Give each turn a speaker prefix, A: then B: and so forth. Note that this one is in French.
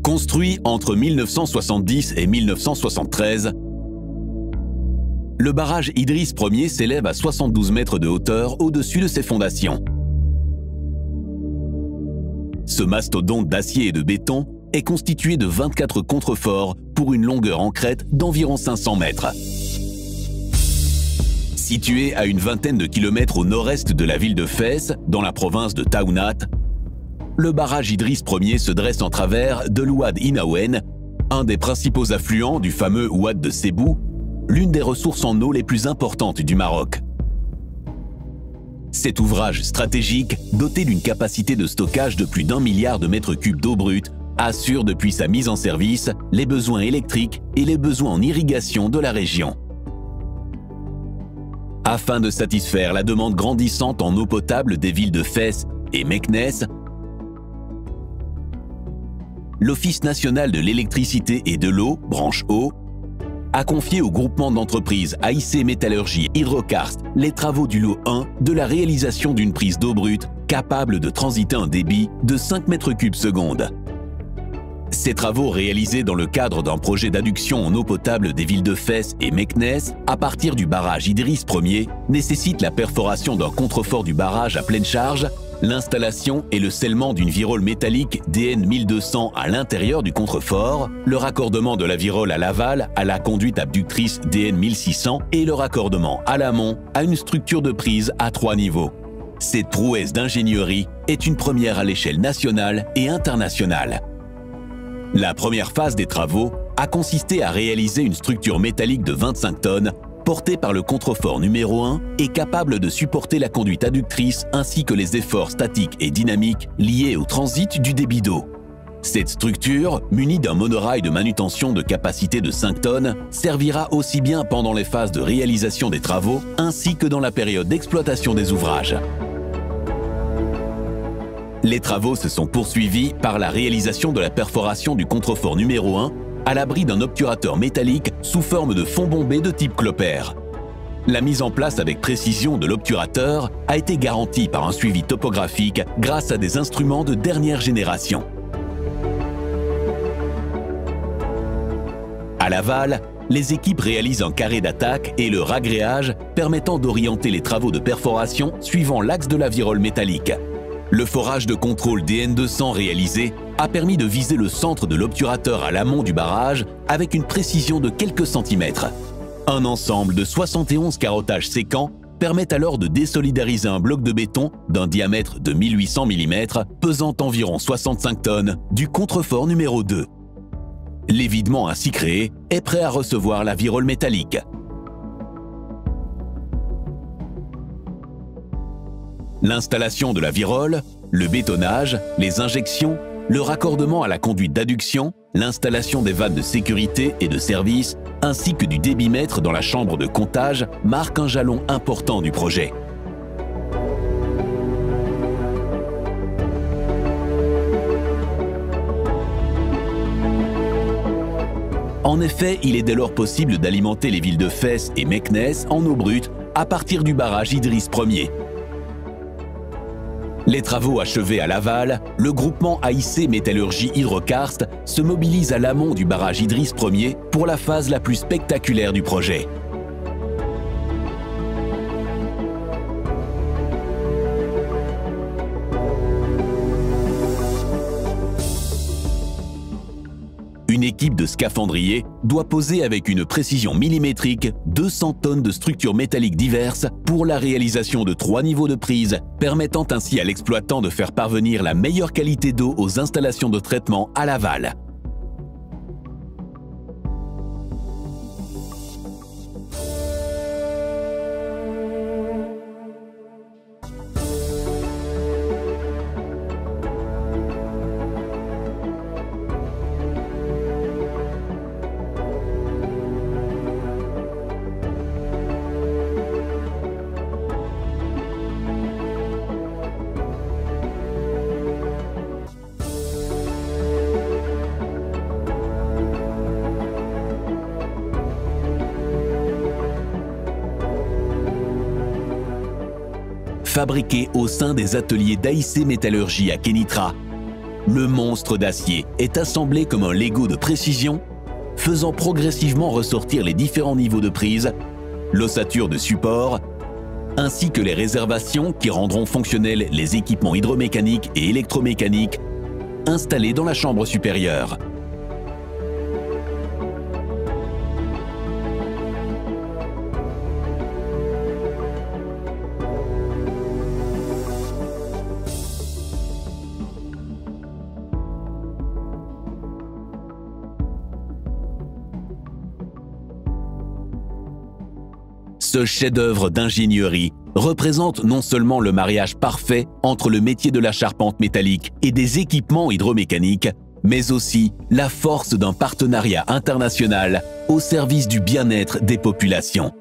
A: Construit entre 1970 et 1973, le barrage Idriss Ier s'élève à 72 mètres de hauteur au-dessus de ses fondations. Ce mastodonte d'acier et de béton est constitué de 24 contreforts pour une longueur en crête d'environ 500 mètres. Situé à une vingtaine de kilomètres au nord-est de la ville de Fès, dans la province de Taounat, le barrage Idriss Ier se dresse en travers de l'Ouad Inaouen, un des principaux affluents du fameux Ouad de Sebou, l'une des ressources en eau les plus importantes du Maroc. Cet ouvrage stratégique, doté d'une capacité de stockage de plus d'1 milliard de mètres cubes d'eau brute, assure depuis sa mise en service les besoins électriques et les besoins en irrigation de la région. Afin de satisfaire la demande grandissante en eau potable des villes de Fès et Meknès, l'Office national de l'électricité et de l'eau, branche eau, a confié au groupement d'entreprises AIC Métallurgie Hydrokarst les travaux du lot 1 de la réalisation d'une prise d'eau brute capable de transiter un débit de 5 mètres cubes seconde. Ces travaux réalisés dans le cadre d'un projet d'adduction en eau potable des villes de Fès et Meknès à partir du barrage Idriss Ier nécessitent la perforation d'un contrefort du barrage à pleine charge, l'installation et le scellement d'une virole métallique DN 1200 à l'intérieur du contrefort, le raccordement de la virole à l'aval à la conduite abductrice DN 1600 et le raccordement à l'amont à une structure de prise à 3 niveaux. Cette prouesse d'ingénierie est une première à l'échelle nationale et internationale. La première phase des travaux a consisté à réaliser une structure métallique de 25 tonnes portée par le contrefort numéro 1 et capable de supporter la conduite adductrice ainsi que les efforts statiques et dynamiques liés au transit du débit d'eau. Cette structure, munie d'un monorail de manutention de capacité de 5 tonnes, servira aussi bien pendant les phases de réalisation des travaux ainsi que dans la période d'exploitation des ouvrages. Les travaux se sont poursuivis par la réalisation de la perforation du contrefort numéro 1 à l'abri d'un obturateur métallique sous forme de fond bombé de type Klopper. La mise en place avec précision de l'obturateur a été garantie par un suivi topographique grâce à des instruments de dernière génération. À l'aval, les équipes réalisent un carré d'attaque et le ragréage permettant d'orienter les travaux de perforation suivant l'axe de la virole métallique. Le forage de contrôle DN200 réalisé a permis de viser le centre de l'obturateur à l'amont du barrage avec une précision de quelques centimètres. Un ensemble de 71 carottages sécants permet alors de désolidariser un bloc de béton d'un diamètre de 1800 mm pesant environ 65 tonnes du contrefort numéro 2. L'évidement ainsi créé est prêt à recevoir la virole métallique. L'installation de la virole, le bétonnage, les injections, le raccordement à la conduite d'adduction, l'installation des vannes de sécurité et de service, ainsi que du débitmètre dans la chambre de comptage marquent un jalon important du projet. En effet, il est dès lors possible d'alimenter les villes de Fès et Meknès en eau brute à partir du barrage Idriss Ier. Les travaux achevés à l'aval, le groupement AIC Métallurgie Hydrokarst se mobilise à l'amont du barrage Idriss Ier pour la phase la plus spectaculaire du projet. Une équipe de scaphandriers doit poser avec une précision millimétrique 200 tonnes de structures métalliques diverses pour la réalisation de 3 niveaux de prise, permettant ainsi à l'exploitant de faire parvenir la meilleure qualité d'eau aux installations de traitement à l'aval. Fabriqué au sein des ateliers d'AIC Métallurgie à Kénitra, le monstre d'acier est assemblé comme un Lego de précision, faisant progressivement ressortir les différents niveaux de prise, l'ossature de support, ainsi que les réservations qui rendront fonctionnels les équipements hydromécaniques et électromécaniques installés dans la chambre supérieure. Ce chef-d'œuvre d'ingénierie représente non seulement le mariage parfait entre le métier de la charpente métallique et des équipements hydromécaniques, mais aussi la force d'un partenariat international au service du bien-être des populations.